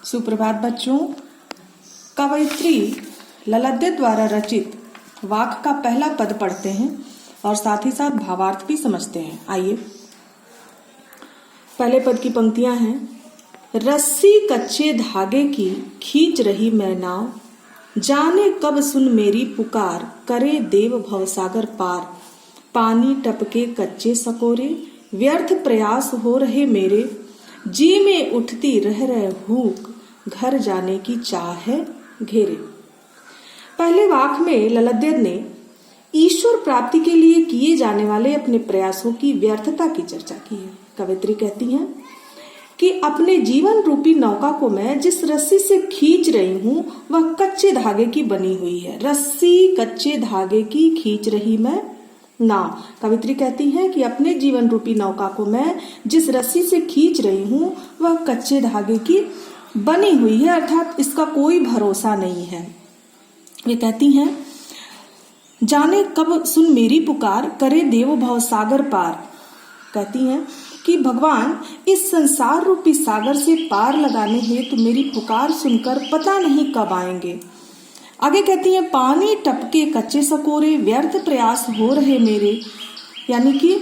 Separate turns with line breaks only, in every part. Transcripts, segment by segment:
सुप्रभात बच्चों। कवयित्री ललद्य द्वारा रचित वाक्य का पहला पद पढ़ते हैं और साथ ही साथ भावार्थ भी समझते हैं। आइए, पहले पद की पंक्तियां हैं। रस्सी कच्चे धागे की खींच रही मैं नाव, जाने कब सुन मेरी पुकार, करे देव भवसागर पार। पानी टपके कच्चे सकोरे, व्यर्थ प्रयास हो रहे मेरे, जी में उठती रह रहे भूख, घर जाने की चाह है घेरे। पहले वाक्य में ललद्य ने ईश्वर प्राप्ति के लिए किए जाने वाले अपने प्रयासों की व्यर्थता की चर्चा की है। कवयित्री कहती हैं कि अपने जीवन रूपी नौका को मैं जिस रस्सी से खींच रही हूँ वह कच्चे धागे की बनी हुई है। रस्सी कच्चे धागे की खींच रही मैं नाव। कवयित्री कहती है कि अपने जीवन रूपी नौका को मैं जिस रस्सी से खींच रही हूँ वह कच्चे धागे की बनी हुई है, अर्थात इसका कोई भरोसा नहीं है। वे कहती हैं, जाने कब सुन मेरी पुकार, करे देव भव सागर पार। कहती हैं कि भगवान इस संसार रूपी सागर से पार लगाने हेतु मेरी पुकार सुनकर पता नहीं कब आएंगे। आगे कहती हैं, पानी टपके कच्चे सकोरे, व्यर्थ प्रयास हो रहे मेरे। यानी कि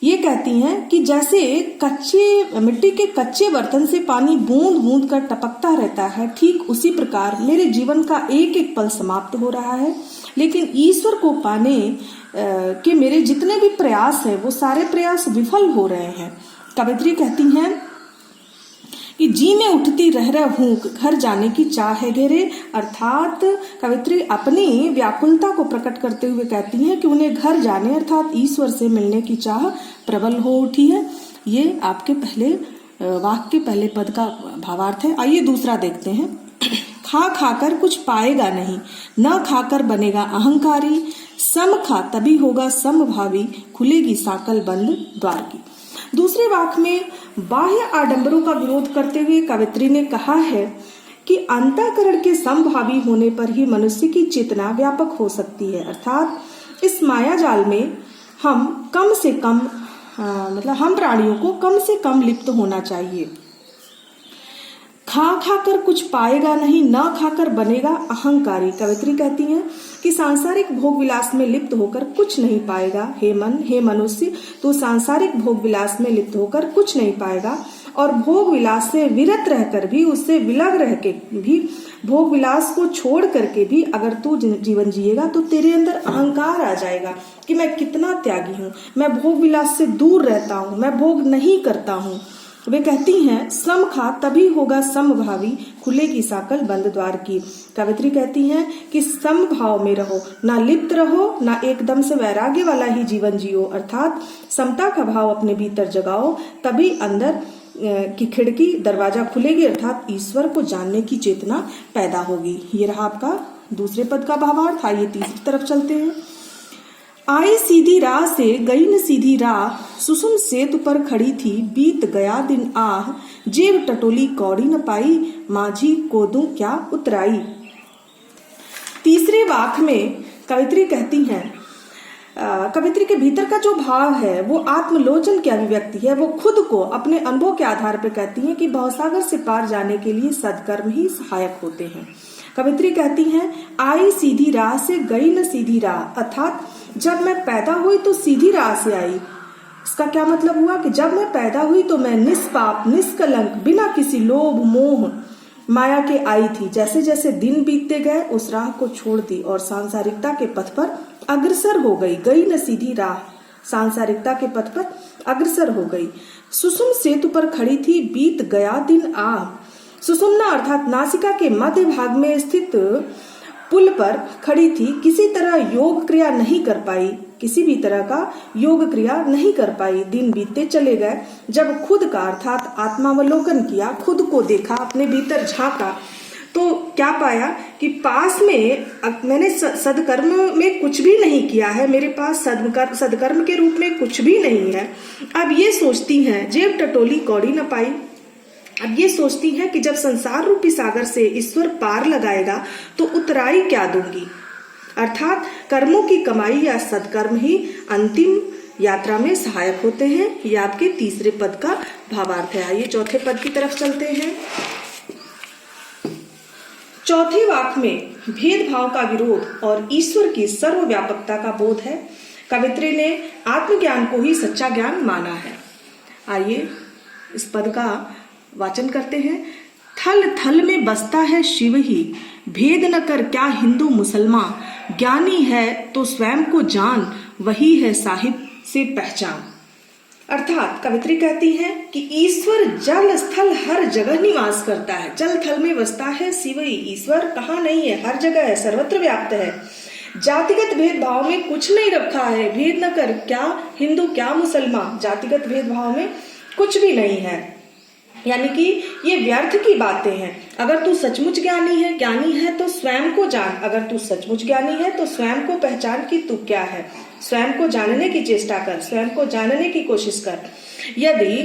ये कहती हैं कि जैसे कच्चे मिट्टी के कच्चे बर्तन से पानी बूंद बूंद कर टपकता रहता है, ठीक उसी प्रकार मेरे जीवन का एक एक पल समाप्त हो रहा है, लेकिन ईश्वर को पाने के मेरे जितने भी प्रयास है वो सारे प्रयास विफल हो रहे हैं। कवयित्री कहती हैं कि जी में उठती रह रहे भूख, घर जाने की चाह है घेरे। अर्थात कवयित्री अपनी व्याकुलता को प्रकट करते हुए कहती हैं कि उन्हें घर जाने अर्थात ईश्वर से मिलने की चाह प्रबल हो उठी है। ये आपके पहले वाक्य के पहले पद का भावार्थ है। आइए दूसरा देखते हैं। खा खाकर कुछ पाएगा नहीं, न खाकर बनेगा अहंकारी, सम खा तभी होगा समभावी, खुलेगी साकल बंद द्वार की। दूसरे वाक्य में बाह्य आडंबरों का विरोध करते हुए कवयित्री ने कहा है कि अंतःकरण के समभावी होने पर ही मनुष्य की चेतना व्यापक हो सकती है। अर्थात इस माया जाल में हम कम से कम हम प्राणियों को कम से कम लिप्त होना चाहिए। खा खाकर कुछ पाएगा नहीं, न खाकर बनेगा अहंकारी। कवयित्री कहती हैं कि सांसारिक भोग विलास में लिप्त होकर कुछ नहीं पाएगा। हे मन, हे मनुष्य, तो सांसारिक भोग विलास में लिप्त होकर कुछ नहीं पाएगा और भोग विलास से विरत रहकर भी, उससे विलग रह के भी, भोग विलास को छोड़ करके भी अगर तू जीवन जिएगा तो तेरे अंदर अहंकार आ जाएगा कि मैं कितना त्यागी हूँ, मैं भोग विलास से दूर रहता हूँ, मैं भोग नहीं करता हूँ। वे कहती हैं, सम खा तभी होगा समभावी, खुलेगी साकल बंद द्वार की। कवयित्री कहती हैं कि समभाव में रहो, ना लिप्त रहो, ना एकदम से वैराग्य वाला ही जीवन जियो। अर्थात समता का भाव अपने भीतर जगाओ, तभी अंदर की खिड़की दरवाजा खुलेगी, अर्थात ईश्वर को जानने की चेतना पैदा होगी। ये रहा आपका दूसरे पद का भावार्थ। आइए तीसरी तरफ चलते हैं। आई सीधी राह से गई न सीधी राह, सुसुम सेतु पर खड़ी थी, बीत गया दिन आह, जेब टटोली कौड़ी न पाई, माझी को दूं क्या उतराई। तीसरे वाक्य में कवयित्री कहती हैं, कवयित्री के भीतर का जो भाव है वो आत्मलोचन की अभिव्यक्ति है। वो खुद को अपने अनुभव के आधार पर कहती हैं कि भवसागर से पार जाने के लिए सद्कर्म ही सहायक होते हैं। कवयित्री कहती हैं, आई सीधी राह से गई न सीधी राह, अर्थात जब मैं पैदा हुई तो सीधी राह से आई। इसका क्या मतलब हुआ कि जब मैं पैदा हुई तो मैं निष्पाप, निष्कलंक, बिना किसी लोभ मोह माया के आई थी। जैसे जैसे दिन बीतते गए उस राह को छोड़ दी और सांसारिकता के पथ पर अग्रसर हो गई। गई न सीधी राह, सांसारिकता के पथ पर अग्रसर हो गई। सुसुम सेतु पर खड़ी थी, बीत गया दिन आह। सुसुम्ना अर्थात नासिका के मध्य भाग में स्थित पुल पर खड़ी थी, किसी तरह योग क्रिया नहीं कर पाई, किसी भी तरह का योग क्रिया नहीं कर पाई। दिन बीतते चले गए। जब खुद का अर्थात आत्मावलोकन किया, खुद को देखा, अपने भीतर झांका, तो क्या पाया कि पास में मैंने सदकर्म में कुछ भी नहीं किया है, मेरे पास सदकर्म के रूप में कुछ भी नहीं है। अब ये सोचती हैं, जेब टटोली कौड़ी न पाई। अब ये सोचती है कि जब संसार रूपी सागर से ईश्वर पार लगाएगा तो उतराई क्या दूंगी। अर्थात कर्मों की कमाई या सदकर्म ही अंतिम यात्रा में सहायक होते हैं। ये आपके तीसरे पद का भावार्थ है। आइए चौथे पद की तरफ चलते हैं। चौथे वाक्य में भेदभाव का विरोध और ईश्वर की सर्वव्यापकता का बोध है। कवित्री ने आत्मज्ञान को ही सच्चा ज्ञान माना है। आइए इस पद का वाचन करते हैं। थल थल में बसता है शिव ही, भेद न कर क्या हिंदू मुसलमान, ज्ञानी है तो स्वयं को जान, वही है साहिब से पहचान। अर्थात कवित्री कहती है कि ईश्वर जल स्थल हर जगह निवास करता है। जल थल में बसता है शिव ही, ईश्वर कहाँ नहीं है, हर जगह है, सर्वत्र व्याप्त है। जातिगत भेदभाव में कुछ नहीं रखा है, भेद न कर क्या हिंदू क्या मुसलमान, जातिगत भेदभाव में कुछ भी नहीं है। यानी कि ये व्यर्थ की बातें हैं। अगर तू सचमुच ज्ञानी है तो स्वयं को जान। अगर तू सचमुच ज्ञानी है तो स्वयं को पहचान कि तू क्या है। स्वयं को जानने की चेष्टा कर, स्वयं को जानने की कोशिश कर। यदि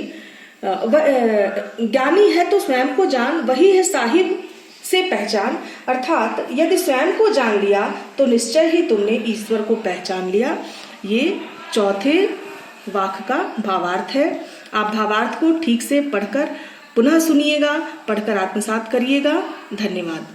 ज्ञानी है तो स्वयं को जान, वही है साहिब से पहचान। अर्थात यदि स्वयं को जान लिया तो निश्चय ही तुमने ईश्वर को पहचान लिया। ये चौथे वाक्य का भावार्थ है। आप भावार्थ को ठीक से पढ़कर पुनः सुनिएगा, पढ़कर आत्मसात करिएगा। धन्यवाद।